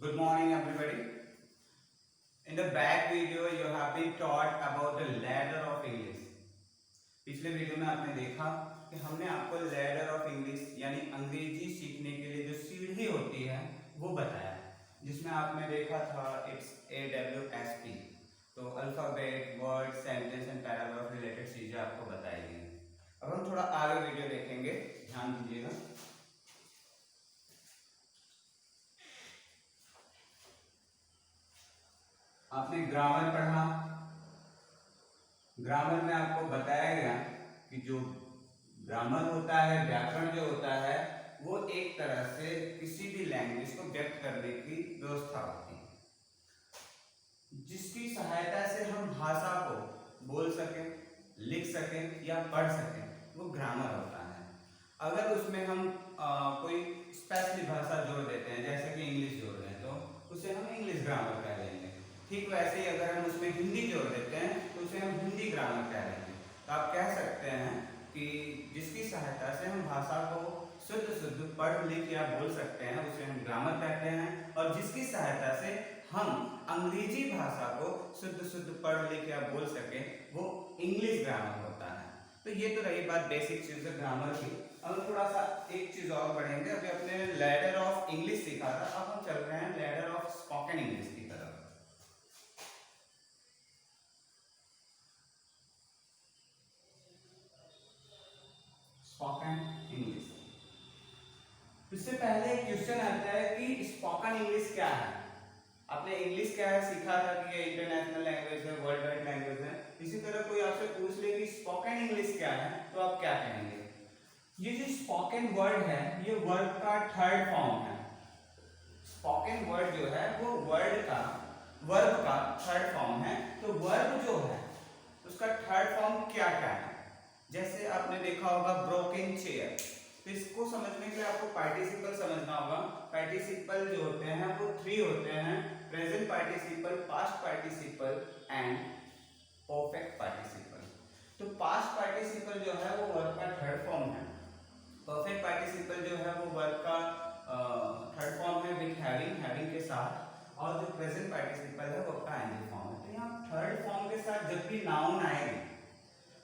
Good morning, everybody. In the back video, you have been taught about the ladder of English. पिछले video में आपने देखा कि हमने आपको लैडर ऑफ इंग्लिश यानी अंग्रेजी सीखने के लिए जो सीढ़ी होती है वो बताया, जिसमें आपने देखा था इट्स AWSP। तो alphabet, word, sentence and paragraph related चीजें आपको बताई गई। अब हम थोड़ा आगे वीडियो देखेंगे, ध्यान दीजिएगा। आपने ग्रामर पढ़ा। ग्रामर में आपको बताया गया कि जो ग्रामर होता है, व्याकरण जो होता है, वो एक तरह से किसी भी लैंग्वेज को व्यक्त करने की व्यवस्था होती है, जिसकी सहायता से हम भाषा को बोल सकें, लिख सकें या पढ़ सकें, वो ग्रामर होता है। अगर उसमें हम कोई स्पेशली भाषा जोड़ देते हैं, जैसे कि इंग्लिश जोड़ दें, तो उसे हम इंग्लिश ग्रामर कह लेंगे। ठीक वैसे ही अगर हम उसमें हिंदी जोड़ देते हैं तो उसे हम हिंदी ग्रामर कह लेंगे। तो आप कह सकते हैं कि जिसकी सहायता से हम भाषा को शुद्ध शुद्ध पढ़ लिख या बोल सकते हैं उसे हम ग्रामर कहते हैं, और जिसकी सहायता से हम अंग्रेजी भाषा को शुद्ध शुद्ध पढ़ लिख या बोल सके वो इंग्लिश ग्रामर होता है। तो ये तो रही बात बेसिक चीज है ग्रामर की। अब थोड़ा सा एक चीज और पढ़ेंगे। अभी अपने लैडर ऑफ इंग्लिश सीखा था, अब हम चल रहे हैं लैडर ऑफ स्पोकन इंग्लिश की तरफ। Spoken English. इससे पहले एक क्वेश्चन आता है कि स्पोकन इंग्लिश क्या है। आपने इंग्लिश क्या है सीखा था कि ये इंटरनेशनल लैंग्वेज है, वर्ल्ड वाइड लैंग्वेज है। इसी तरह कोई आपसे पूछ ले कि स्पोकन इंग्लिश क्या है, तो आप क्या कहेंगे? ये जो स्पोकन वर्ड है, ये वर्ड का थर्ड फॉर्म है। स्पोकन वर्ड जो है वो वर्ब का थर्ड फॉर्म है। तो वर्ब जो है उसका थर्ड फॉर्म क्या क्या है? जैसे आपने देखा होगा ब्रोकन चेयर। तो इसको समझने के लिए आपको पार्टिसिपल समझना होगा। पार्टिसिपल जो होते हैं वो 3 होते हैं: present participle, past participle and perfect participle. तो पास्ट पार्टिसिपल जो है वो वर्ब का थर्ड फॉर्म है। परफेक्ट पार्टिसिपल जो है वो वर्ब का थर्ड फॉर्म है विद हैविंग के साथ, और जो प्रेजेंट पार्टिसिपल है वो आपका एंड फॉर्म है। तो यहाँ थर्ड फॉर्म के साथ जब भी नाउन आएगी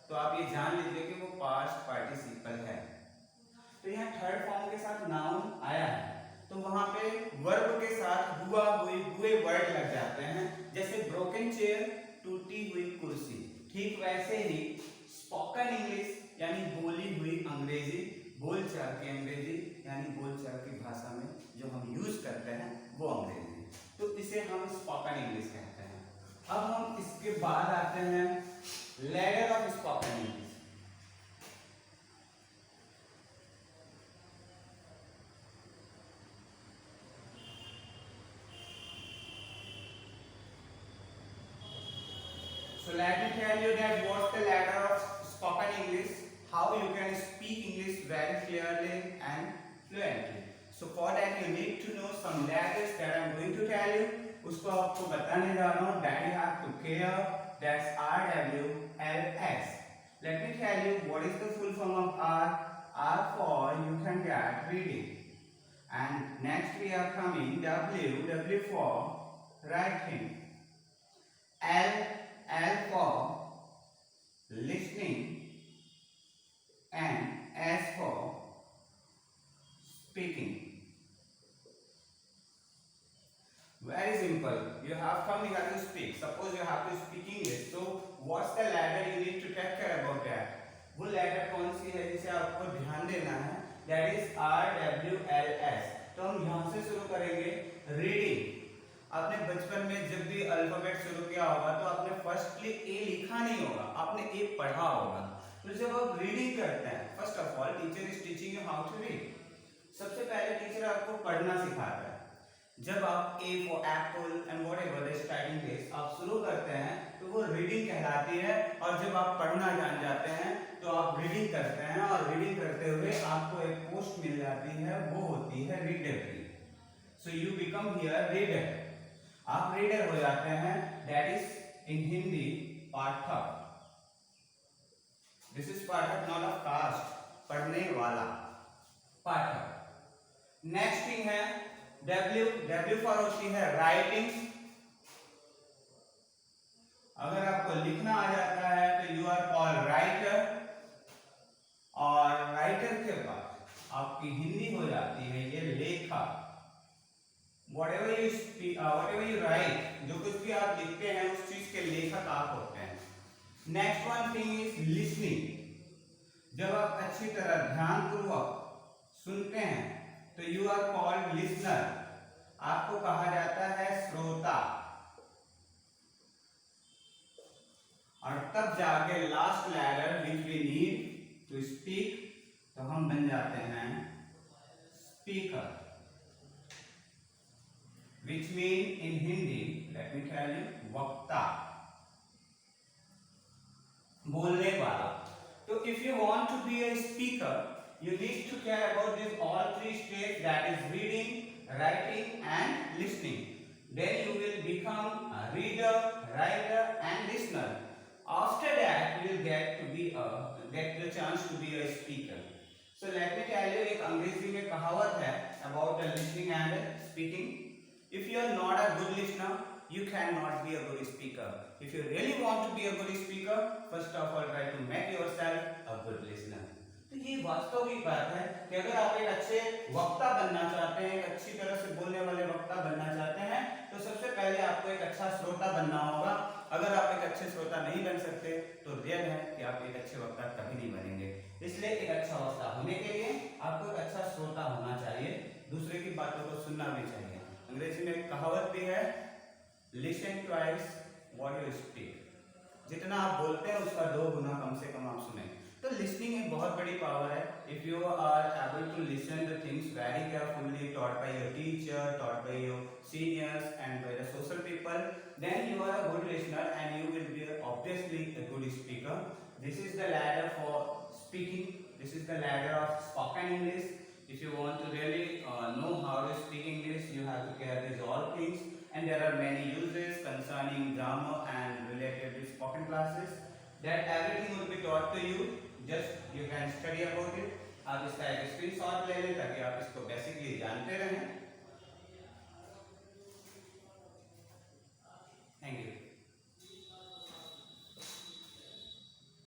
तो आप ये जान लीजिए कि वो पास्ट पार्टिसिपल है। तो यहाँ थर्ड फॉर्म के साथ नाउन आया है तो वहां पे वर्ब के साथ हुए वर्ड लग जाते हैं। जैसे ब्रोकन चेयर, टूटी हुई कुर्सी। ठीक वैसे ही स्पोकन इंग्लिश यानी बोली हुई अंग्रेजी, बोलचाल की अंग्रेजी यानी बोलचाल की भाषा में जो हम यूज करते हैं वो अंग्रेजी। तो इसे हम स्पोकन इंग्लिश कहते हैं। अब हम इसके बाद आते हैं ladder of spoken English. So let me tell you that what's the ladder of spoken English, how you can speak English very clearly and fluently. So for that you need to know some ladders that I'm going to tell you. उसको आपको बताने जा रहा हूँ, that you have to care. That's RWLS. Let me tell you what is the full form of R. R for you can get reading. And next we are coming W for writing. L for listening and S for speaking. Very simple. You have come here to speak. Suppose you have to speak English. So what's the ladder you need to take care about that? वो ladder कौन सी है जिसे आपको ध्यान देना है? That is RWLS. तो हम यहाँ से शुरू करेंगे रीडिंग। आपने बचपन में जब भी अल्फाबेट शुरू किया होगा तो आपने फर्स्टली ए लिखा नहीं होगा, आपने ए पढ़ा होगा। तो जब आप रीडिंग करते हैं, first of all teacher is teaching you how to read. सबसे पहले टीचर आपको पढ़ना सिखाता है। जब आप A for apple and whatever the starting days आप शुरू करते हैं तो वो रीडिंग कहलाती है। और जब आप पढ़ना जान जाते हैं तो आप रीडिंग करते हैं, और रीडिंग करते हुए आपको एक पोस्ट मिल जाती है, वो होती है रीडर की। So you become here reader. आप रीडर हो जाते हैं। That is in Hindi pathak. This is pathak, not of caste, पढ़ने वाला पाठक। नेक्स्ट थिंग है W फॉर होती है राइटिंग। अगर आपको लिखना आ जाता है तो यू आर कॉल्ड राइटर, और राइटर के बाद आपकी हिंदी हो जाती है ये लेखक। whatever you speak, whatever you write, जो कुछ भी आप लिखते हैं उस चीज के लेखक आप होते हैं। Next one thing is listening. जब आप अच्छी तरह ध्यानपूर्वक सुनते हैं तो यू आर कॉल्ड लिसनर, आपको कहा जाता है श्रोता। और तब जाके last ladder which we need to speak, तो हम बन जाते हैं speaker, which mean in Hindi, let me tell you, वक्ता, बोलने वाला। तो if you want to be a speaker, you need to care about these all three stages, that is reading, writing and listening. Then you will become a reader, writer and listener. After that you will get the chance to be a speaker. So let me tell you, एक अंग्रेजी में कहावत है about the listening and speaking. If you are not a good listener, you cannot be a good speaker. If you really want to be a good speaker, first of all try to make yourself a good listener. तो ये वास्तविक बात है कि अगर आप एक अच्छे वक्ता बनना चाहते हैं, एक अच्छी तरह से बोलने वाले वक्ता बनना चाहते हैं, तो सबसे पहले आपको एक अच्छा श्रोता बनना होगा। अगर आप एक अच्छे श्रोता नहीं बन सकते तो रियल है कि आप एक अच्छे वक्ता कभी नहीं बनेंगे। इसलिए एक अच्छा वक्ता होने के लिए आपको एक अच्छा श्रोता होना चाहिए, दूसरे की बातों को सुनना भी चाहिए। अंग्रेजी में एक कहावत भी है, listen twice what you speak. जितना आप बोलते हैं उसका 2 गुना कम से कम आप सुने। तो लिसनिंग एक बहुत बड़ी पावर है। If you are able to listen the things very carefully, taught by your teacher, taught by your seniors and by the social people, then you are a good listener and you will be obviously a good speaker. This is the ladder for speaking. This is the ladder of spoken English. If you want to really know how to speak English, you have to care these all things. And there are many uses concerning grammar and related to spoken classes. That everything will be taught to you. Just you can study about it. आप इसका एक screenshot ले लें ताकि आप इसको basically जानते रहें।